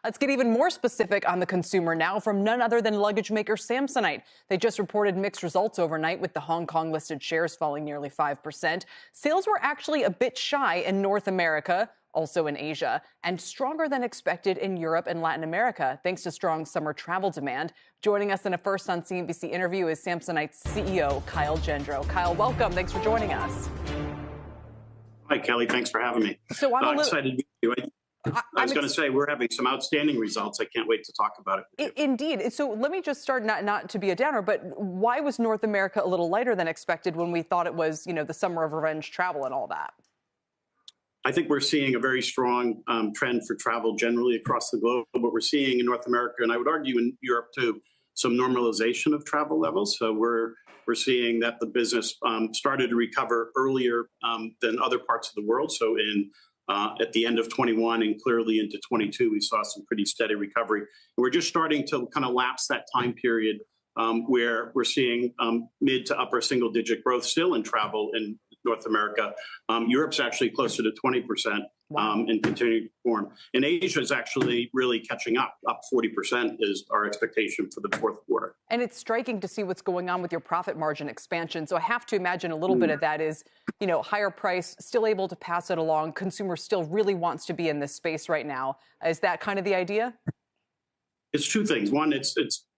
Let's get even more specific on the consumer now from none other than luggage maker Samsonite. They just reported mixed results overnight with the Hong Kong listed shares falling nearly 5%. Sales were actually a bit shy in North America, also in Asia, and stronger than expected in Europe and Latin America, thanks to strong summer travel demand. Joining us in a First on CNBC interview is Samsonite's CEO Kyle Gendreau. Kyle, welcome. Thanks for joining us. Hi, Kelly. Thanks for having me. So I'm excited to meet you. I was going to say we're having some outstanding results. I can't wait to talk about it. Indeed. So let me just start, not to be a downer, but why was North America a little lighter than expected when we thought it was, the summer of revenge travel and all that? I think we're seeing a very strong trend for travel generally across the globe. What we're seeing in North America, and I would argue in Europe too, some normalization of travel levels. So we're seeing that the business started to recover earlier than other parts of the world. So at the end of 21 and clearly into 22, we saw some pretty steady recovery. And we're just starting to kind of lapse that time period where we're seeing mid to upper single digit growth still in travel in North America. Europe's actually closer to 20%. And continuing to perform. And Asia is actually really catching up 40% is our expectation for the fourth quarter. And it's striking to see what's going on with your profit margin expansion. So I have to imagine a little bit of that is, higher price, still able to pass it along. Consumer still really wants to be in this space right now. Is that kind of the idea? It's two things. One, it's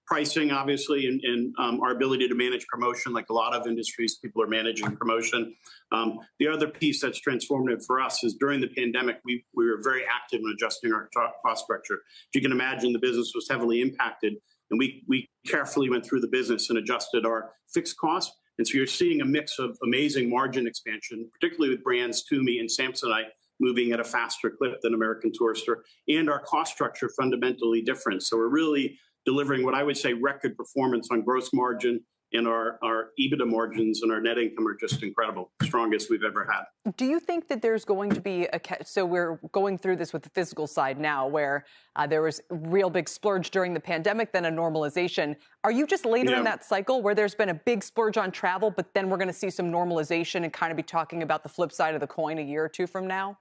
pricing, obviously, and our ability to manage promotion, like a lot of industries, people are managing promotion. The other piece that's transformative for us is during the pandemic, we were very active in adjusting our cost structure. If you can imagine, the business was heavily impacted, and we carefully went through the business and adjusted our fixed costs. And so you're seeing a mix of amazing margin expansion, particularly with brands Tumi and Samsonite moving at a faster clip than American Tourister, and our cost structure fundamentally different. So we're really delivering what I would say record performance on gross margin, and our EBITDA margins and our net income are just incredible, strongest we've ever had. Do you think that there's going to be so we're going through this with the physical side now where there was real big splurge during the pandemic, then a normalization. Are you just later in that cycle where there's been a big splurge on travel, but then we're going to see some normalization and kind of be talking about the flip side of the coin a year or two from now?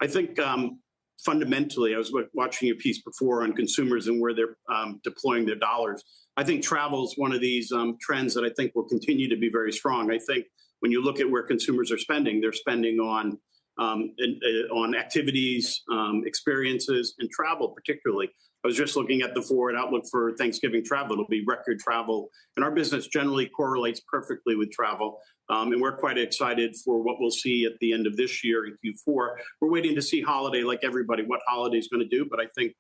I think fundamentally, I was watching your piece before on consumers and where they're deploying their dollars. I think travel is one of these trends that I think will continue to be very strong. I think when you look at where consumers are spending, they're spending on activities, experiences, and travel particularly. I was just looking at the forward outlook for Thanksgiving travel. It'll be record travel. And our business generally correlates perfectly with travel. And we're quite excited for what we'll see at the end of this year in Q4. We're waiting to see holiday, like everybody, what holiday is going to do. But I think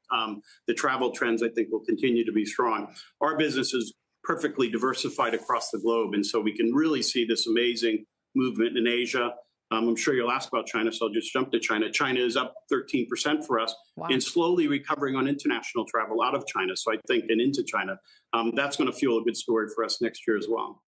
the travel trends, I think, will continue to be strong. Our business is perfectly diversified across the globe. And so we can really see this amazing movement in Asia. I'm sure you'll ask about China, so I'll just jump to China. China is up 13% for us and slowly recovering on international travel out of China. So I think and into China, that's going to fuel a good story for us next year as well.